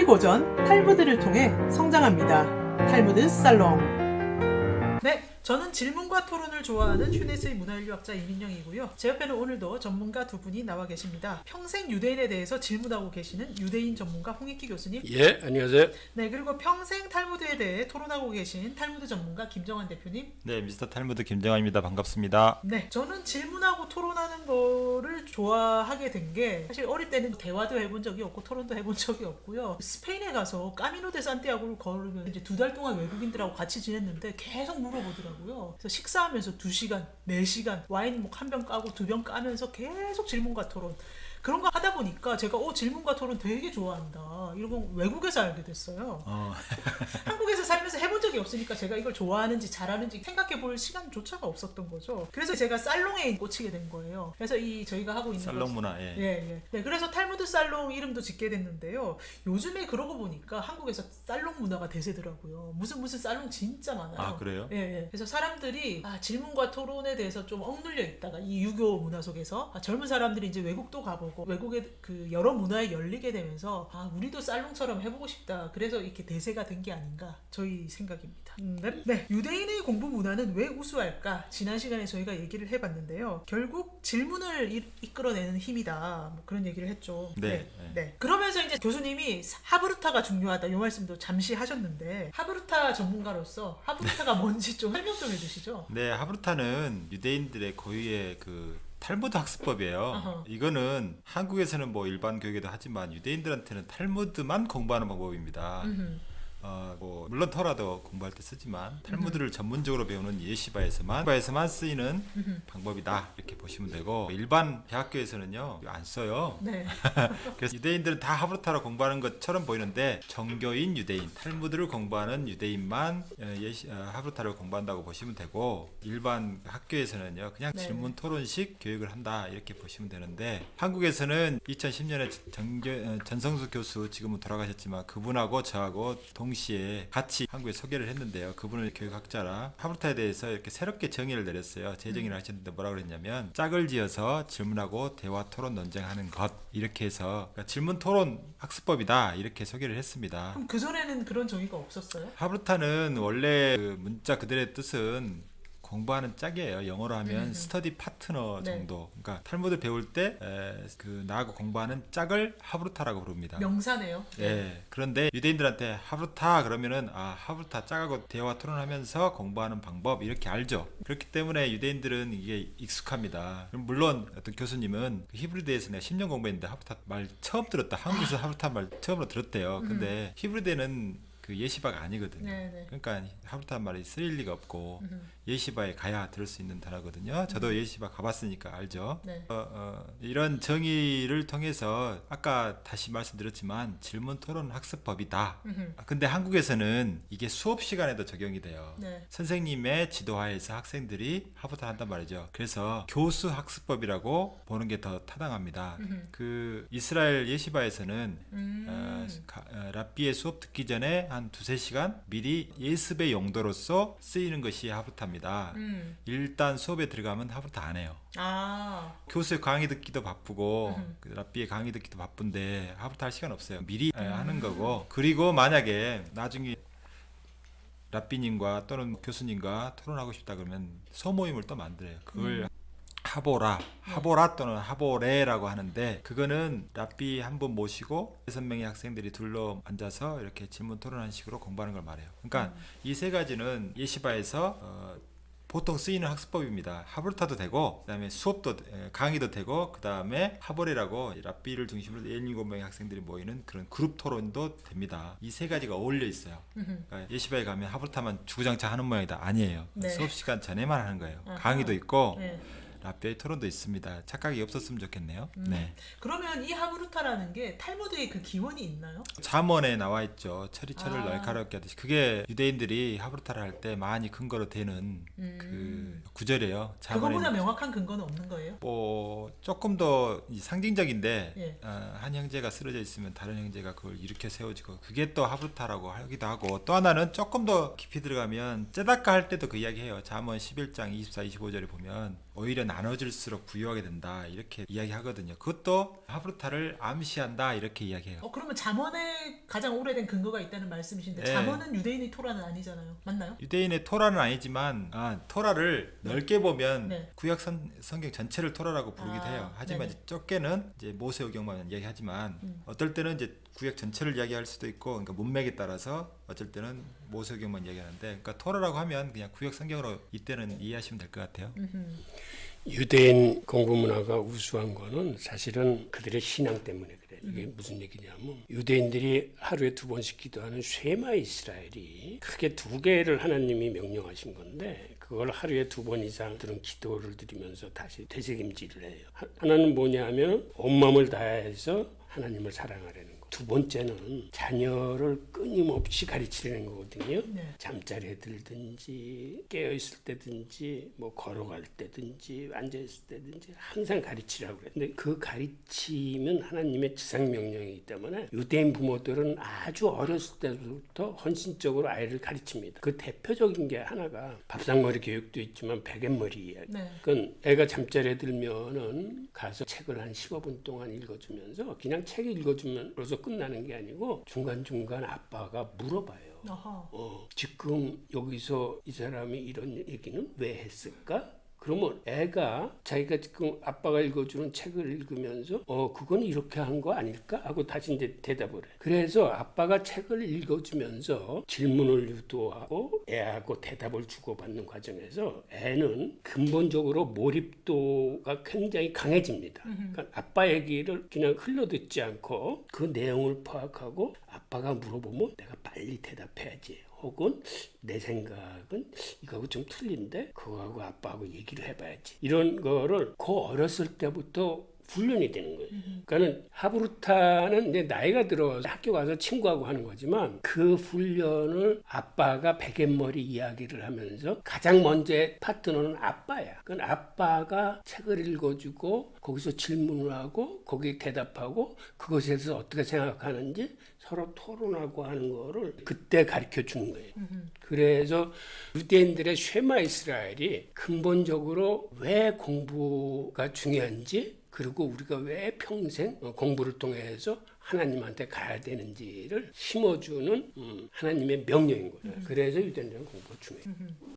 최고전 탈무드를 통해 성장합니다. 탈무드 살롱. 네, 저는 질문과 토론을 좋아하는 휴네스의 문화인류학자 이민영이고요. 제 옆에는 오늘도 전문가 두 분이 나와 계십니다. 평생 유대인에 대해서 질문하고 계시는 유대인 전문가 홍익기 교수님. 예, 안녕하세요. 네, 그리고 평생 탈무드에 대해 토론하고 계신 탈무드 전문가 김정환 대표님. 네, 미스터 탈무드 김정환입니다. 반갑습니다. 네, 저는 질문하고 토론하는 거를 좋아하게 된 게 사실 어릴 때는 대화도 해본 적이 없고 토론도 해본 적이 없고요. 스페인에 가서 까미노 데 산티아고를 걸으면 이제 2달 동안 외국인들하고 같이 지냈는데 계속 물어보더라고요. 그래서 식사하면서 2시간, 4시간 와인 뭐 한 병 까고 2병 까면서 계속 질문과 토론. 그런 거 하다 보니까 제가 질문과 토론 되게 좋아한다. 이런 건 외국에서 알게 됐어요. 한국에서 살면서 해본 적이 없으니까 제가 이걸 좋아하는지 잘하는지 생각해 볼 시간조차가 없었던 거죠. 그래서 제가 살롱에 꽂히게 된 거예요. 그래서 저희가 하고 있는 살롱 문화. 예. 예. 네, 그래서 탈무드 살롱 이름도 짓게 됐는데요. 요즘에 그러고 보니까 한국에서 살롱 문화가 대세더라고요. 무슨 살롱 진짜 많아요. 아, 그래요? 예. 그래서 사람들이 질문과 토론에 대해서 좀 억눌려 있다가 이 유교 문화 속에서 젊은 사람들이 이제 외국도 가보고 외국의 그 여러 문화에 열리게 되면서 우리도 살롱처럼 해보고 싶다. 그래서 이렇게 대세가 된 게 아닌가 저희 생각입니다. 네. 유대인의 공부 문화는 왜 우수할까? 지난 시간에 저희가 얘기를 해봤는데요. 결국 질문을 이끌어내는 힘이다. 뭐 그런 얘기를 했죠. 네. 그러면서 이제 교수님이 하브루타가 중요하다. 이 말씀도 잠시 하셨는데 하브루타 전문가로서 하브루타가 뭔지 좀 설명 좀 해주시죠. 네, 하브루타는 유대인들의 고유의 그 탈무드 학습법이에요. 어허. 이거는 한국에서는 뭐 일반 교육에도 하지만 유대인들한테는 탈무드만 공부하는 방법입니다. 뭐 물론 토라도 공부할 때 쓰지만 탈무드를 전문적으로 배우는 예시바에서만 쓰이는 방법이다 이렇게 보시면 되고, 일반 대학교에서는요 안 써요. 네. 그래서 유대인들은 다 하브루타로 공부하는 것처럼 보이는데 정교인 유대인, 탈무드를 공부하는 유대인만 하브루타를 공부한다고 보시면 되고, 일반 학교에서는요 그냥 네. 질문 토론식 교육을 한다 이렇게 보시면 되는데, 한국에서는 2010년에 전성수 교수, 지금은 돌아가셨지만 그분하고 저하고 동시에 같이 한국에 소개를 했는데요. 그분은 교육학자라 하브루타에 대해서 이렇게 새롭게 정의를 내렸어요. 재정의를 하셨는데 뭐라 그랬냐면, 짝을 지어서 질문하고 대화 토론 논쟁하는 것, 이렇게 해서 그러니까 질문 토론 학습법이다 이렇게 소개를 했습니다. 그럼 그전에는 그런 정의가 없었어요? 하브루타는 원래 그 문자 그대로의 뜻은 공부하는 짝이에요. 영어로 하면 스터디 파트너 네. 정도. 그러니까 탈무드 배울 때 그 나하고 공부하는 짝을 하브루타라고 부릅니다. 명사네요. 예. 그런데 유대인들한테 하브루타 그러면은 하브루타 짝하고 대화 토론하면서 공부하는 방법 이렇게 알죠. 그렇기 때문에 유대인들은 이게 익숙합니다. 물론 어떤 교수님은 그 히브리대에서 내가 10년 공부했는데 하브루타 말 처음 들었다. 한국에서 하브루타 말 처음으로 들었대요. 근데 히브리대는 그 예시바가 아니거든요. 네네. 그러니까 하브루타 말이 쓰일 리가 없고 예시바에 가야 들을 수 있는 단어거든요. 저도 예시바 가봤으니까 알죠. 네. 이런 정의를 통해서 아까 다시 말씀드렸지만 질문 토론 학습법이다. 근데 한국에서는 이게 수업 시간에도 적용이 돼요. 네. 선생님의 지도하에서 학생들이 하브루타를 한단 말이죠. 그래서 교수 학습법이라고 보는 게 더 타당합니다. 그 이스라엘 예시바에서는 랍비의 수업 듣기 전에 한 2-3시간 미리 예습의 용도로서 쓰이는 것이 하브루타입니다. 일단 수업에 들어가면 하브루타 안 해요. 교수의 강의 듣기도 바쁘고 그 랍비의 강의 듣기도 바쁜데 하브루타 할 시간 없어요. 미리 하는 거고, 그리고 만약에 나중에 랍비님과 또는 교수님과 토론하고 싶다 그러면 소모임을 또 만들어요. 그걸 하보라 또는 하보레라고 하는데, 그거는 랍비 한 분 모시고 6명의 학생들이 둘러 앉아서 이렇게 질문 토론하는 식으로 공부하는 걸 말해요. 그러니까 이 세 가지는 예시바에서 보통 쓰이는 학습법입니다. 하브루타도 되고, 그다음에 수업도 강의도 되고, 그다음에 하보레라고 랍비를 중심으로 7명의 학생들이 모이는 그런 그룹 토론도 됩니다. 이 세 가지가 어울려 있어요. 그러니까 예시바에 가면 하브루타만 주구장창 하는 모양이다. 아니에요. 네. 수업 시간 전에만 하는 거예요. 강의도 있고 네. 랍비의 토론도 있습니다. 착각이 없었으면 좋겠네요. 네. 그러면 이 하브루타라는 게 탈무드의 그 기원이 있나요? 잠언에 나와 있죠. 철이 날카롭게 하듯이. 그게 유대인들이 하브루타를 할 때 많이 근거로 되는 그 구절이에요. 그거보다 명확한 근거는 없는 거예요? 뭐 조금 더 상징적인데, 예. 한 형제가 쓰러져 있으면 다른 형제가 그걸 일으켜 세워지고, 그게 또 하브루타라고 하기도 하고, 또 하나는 조금 더 깊이 들어가면 째다까 할 때도 그 이야기해요. 잠언 11장 24-25절에 보면 오히려 나눠질수록 부유하게 된다 이렇게 이야기하거든요. 그것도 하브루타를 암시한다 이렇게 이야기해요. 그러면 잠언의 가장 오래된 근거가 있다는 말씀이신데 네. 잠언은 유대인의 토라는 아니잖아요. 맞나요? 유대인의 토라는 아니지만 토라를 넓게 보면 네. 구약 성경 전체를 토라라고 부르기도 해요. 하지만 네네. 이제 적게는 이제 모세오경만 이야기하지만 어떨 때는 이제 구약 전체를 이야기할 수도 있고, 그러니까 문맥에 따라서 어쩔 때는 모세오경만 이야기하는데, 그러니까 토라라고 하면 그냥 구약 성경으로 이때는 이해하시면 될 것 같아요. 유대인 공부 문화가 우수한 거는 사실은 그들의 신앙 때문에 그래. 이게 무슨 얘기냐면 유대인들이 하루에 2번씩 기도하는 쉐마 이스라엘이 크게 2개를 하나님이 명령하신 건데 그걸 하루에 2번 이상 들은 기도를 드리면서 다시 되새김질을 해요. 하나는 뭐냐면 온 마음을 다해서 하나님을 사랑하라는 거. 2번째는 자녀를 끊임없이 가르치려는 거거든요. 네. 잠자리에 들든지 깨어있을 때든지 뭐 걸어갈 때든지 앉아있을 때든지 항상 가르치라고 그래요. 근데 그 가르침은 하나님의 지상명령이기 때문에 유대인 부모들은 아주 어렸을 때부터 헌신적으로 아이를 가르칩니다. 그 대표적인 게 하나가 밥상머리 교육도 있지만 베갯머리 이야기. 네. 그건 애가 잠자리에 들면은 가서 책을 한 15분 동안 읽어주면서 그냥 책 읽어주면서 끝나는 게 아니고 중간중간 아빠가 물어봐요. 어허. 지금 여기서 이 사람이 이런 얘기는 왜 했을까? 그러면 애가 자기가 지금 아빠가 읽어주는 책을 읽으면서 그건 이렇게 한 거 아닐까? 하고 다시 이제 대답을 해. 그래서 아빠가 책을 읽어주면서 질문을 유도하고 애하고 대답을 주고받는 과정에서 애는 근본적으로 몰입도가 굉장히 강해집니다. 그러니까 아빠 얘기를 그냥 흘러듣지 않고 그 내용을 파악하고 아빠가 물어보면 내가 빨리 대답해야지. 혹은 내 생각은 이거하고 좀 틀린데 그거하고 아빠하고 얘기를 해봐야지. 이런 거를 그 어렸을 때부터 훈련이 되는 거예요. 그러니까는 하브루타는 이제 나이가 들어서 학교 가서 친구하고 하는 거지만 그 훈련을 아빠가 베갯머리 이야기를 하면서 가장 먼저 파트너는 아빠야. 그건 아빠가 책을 읽어주고 거기서 질문을 하고 거기에 대답하고 그것에 대해서 어떻게 생각하는지 서로 토론하고 하는 거를 그때 가르쳐 주는 거예요. 그래서 유대인들의 쉐마 이스라엘이 근본적으로 왜 공부가 중요한지 그리고 우리가 왜 평생 공부를 통해서 하나님한테 가야 되는지를 심어주는 하나님의 명령인 거예요. 그래서 유대인들은 공부가 중요해요.